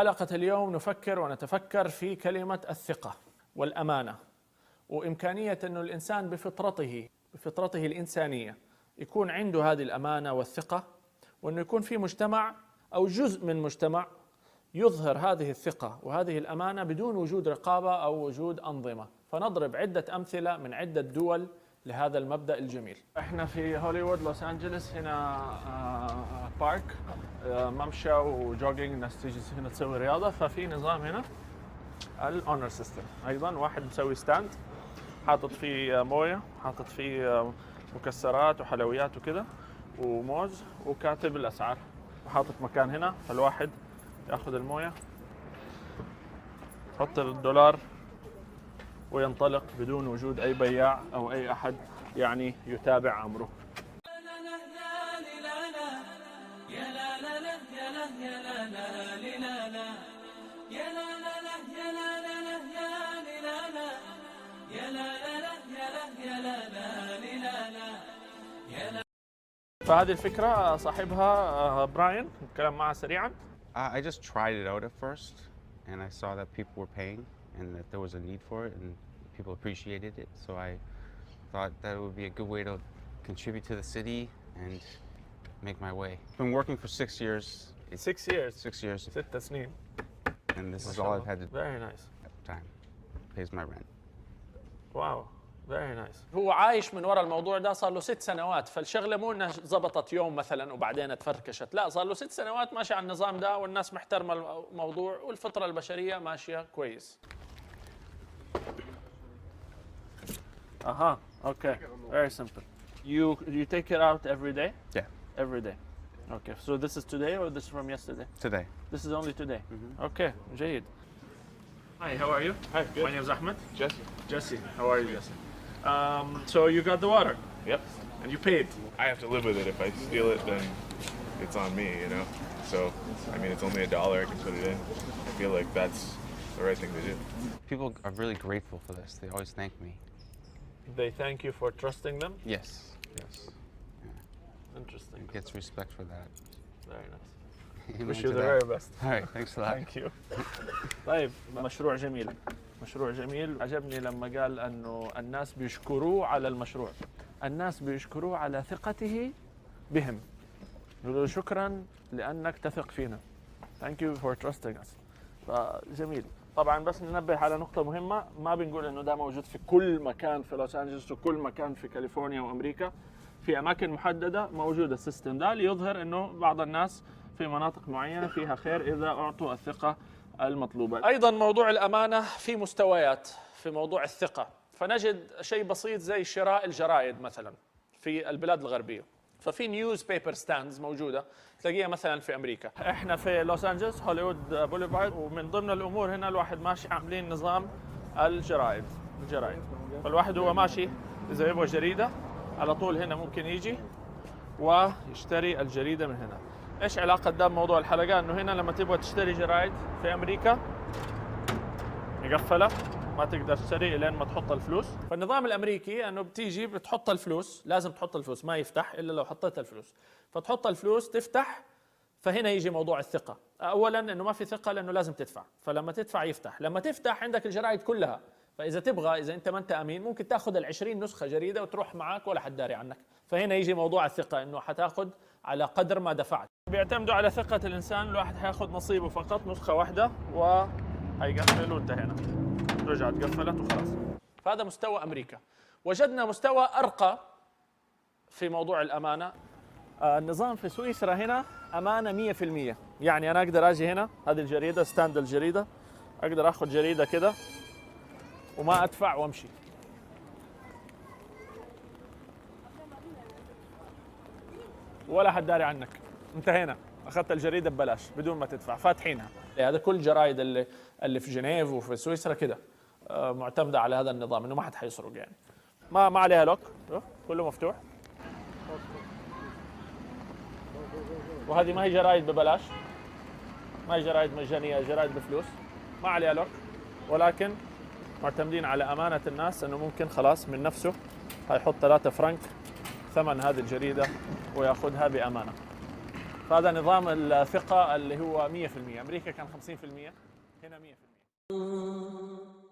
حلقة اليوم نفكر ونتفكر في كلمة الثقة والأمانة، وإمكانية أن الإنسان بفطرته الإنسانية يكون عنده هذه الأمانة والثقة، وأنه يكون في مجتمع أو جزء من مجتمع يظهر هذه الثقة وهذه الأمانة بدون وجود رقابة أو وجود أنظمة. فنضرب عدة أمثلة من عدة دول لهذا المبدأ الجميل. احنا في هوليوود لوس أنجلوس، هنا بارك، ممشى وجوجينج، الناس تيجي هنا تسوي رياضة. ففي نظام هنا الأونر سيستم، أيضا واحد مسوي ستاند حاطط فيه موية، حاطط فيه مكسرات وحلويات وكذا وموز، وكاتب الأسعار، وحاطط مكان هنا فالواحد ياخذ الموية، يحط الدولار وينطلق بدون وجود أي بياع أو أي أحد يعني يتابع أمره. فهذه الفكرة صاحبها براين، نتكلم معه سريعا. I just tried it out at first, and I saw that people were paying and that there was a need for it and people appreciated it. So I thought that it would be a good way to contribute to the city and make my way. I've been working for 6 years. 6 years. 6 years. 6 سنين. And this is all I've had to do Very nice. at the time. Pays my rent. Wow. Very nice. هو عايش من وراء الموضوع ده صار له 6 سنوات، فالشغله مو انها زبطت يوم مثلا وبعدين تفركشت، لا صار له 6 سنوات ماشي على النظام ده، والناس محترمه الموضوع والفطره البشريه ماشيه كويس. Okay. Very simple. You take it out every day? Yeah. Every day. Okay. So this is today or this is from yesterday? Today. This is only today. Okay. جيد. Hi, how are you? Hi, good. My name is Ahmed. Jesse. Jesse, how are you, Jesse? So you got the water? Yep. And you paid? I have to live with it. If I steal it, then it's on me, you know? So, I mean, it's only $1. I can put it in. I feel like that's the right thing to do. People are really grateful for this. They always thank me. They thank you for trusting them? Yes. Yes. Interesting. It gets respect for that. Very nice. Amen Wish to you the that. very best. All right. Thanks a lot. Thank you. طيب، مشروع جميل. مشروع جميل. عجبني لما قال أنه الناس بيشكروه على المشروع. الناس بيشكروه على ثقته بهم. يقولوا شكرا لأنك تثق فينا. Thank you for trusting us. فجميل. طبعا بس ننبه على نقطة مهمة، ما بنقول إنه ده موجود في كل مكان في لوس أنجلوس وكل مكان في كاليفورنيا وأمريكا. في أماكن محددة موجود السيستم ده ليظهر إنه بعض الناس في مناطق معينة فيها خير إذا أعطوا الثقة المطلوبة. أيضا موضوع الأمانة في مستويات في موضوع الثقة، فنجد شيء بسيط زي شراء الجرائد مثلا في البلاد الغربية، ففي نيوز بيبر ستاندز موجودة تلاقيها مثلا في أمريكا. إحنا في لوس أنجلوس هوليوود بوليفارد، ومن ضمن الأمور هنا الواحد ماشي عاملين نظام الجرائد. فالواحد هو ماشي إذا يبغى جريدة على طول هنا ممكن يجي ويشتري الجريدة من هنا. ايش علاقة ده بموضوع الحلقة؟ انه هنا لما تبغى تشتري جرايد في امريكا مقفلة، ما تقدر تشتري لين ما تحط الفلوس. فالنظام الامريكي انه بتيجي بتحط الفلوس، لازم تحط الفلوس، ما يفتح الا لو حطيت الفلوس. فتحط الفلوس تفتح، فهنا يجي موضوع الثقة. اولا انه ما في ثقة لانه لازم تدفع، فلما تدفع يفتح. لما تفتح عندك الجرايد كلها، فاذا تبغى، اذا انت ما انت امين ممكن تاخذ ال20 نسخة جريدة وتروح معك ولا حد داري عنك. فهنا يجي موضوع الثقة، انه حتاخذ على قدر ما دفعت. بيعتمدوا على ثقة الإنسان، الواحد حياخذ نصيبه فقط، نسخة واحدة وهيقفل وانتهينا، رجعت قفلت وخلاص. فهذا مستوى أمريكا. وجدنا مستوى أرقى في موضوع الأمانة. النظام في سويسرا هنا أمانة 100%. يعني أنا أقدر أجي هنا، هذه الجريدة ستاند الجريدة، أقدر أخذ جريدة كده وما أدفع وأمشي. ولا حد داري عنك، انتهينا، اخذت الجريده ببلاش بدون ما تدفع، فاتحينها. هذا كل الجرايد اللي في جنيف وفي سويسرا كده معتمده على هذا النظام، انه ما حد حيسرق يعني. ما عليها لوك، كله مفتوح. وهذه ما هي جرايد ببلاش، ما هي جرايد مجانيه، جرايد بفلوس، ما عليها لوك، ولكن معتمدين على امانه الناس، انه ممكن خلاص من نفسه هيحط 3 فرنك ثمن هذه الجريدة ويأخذها بأمانة. فهذا نظام الثقة اللي هو 100%. أمريكا كان 50%، هنا 100%.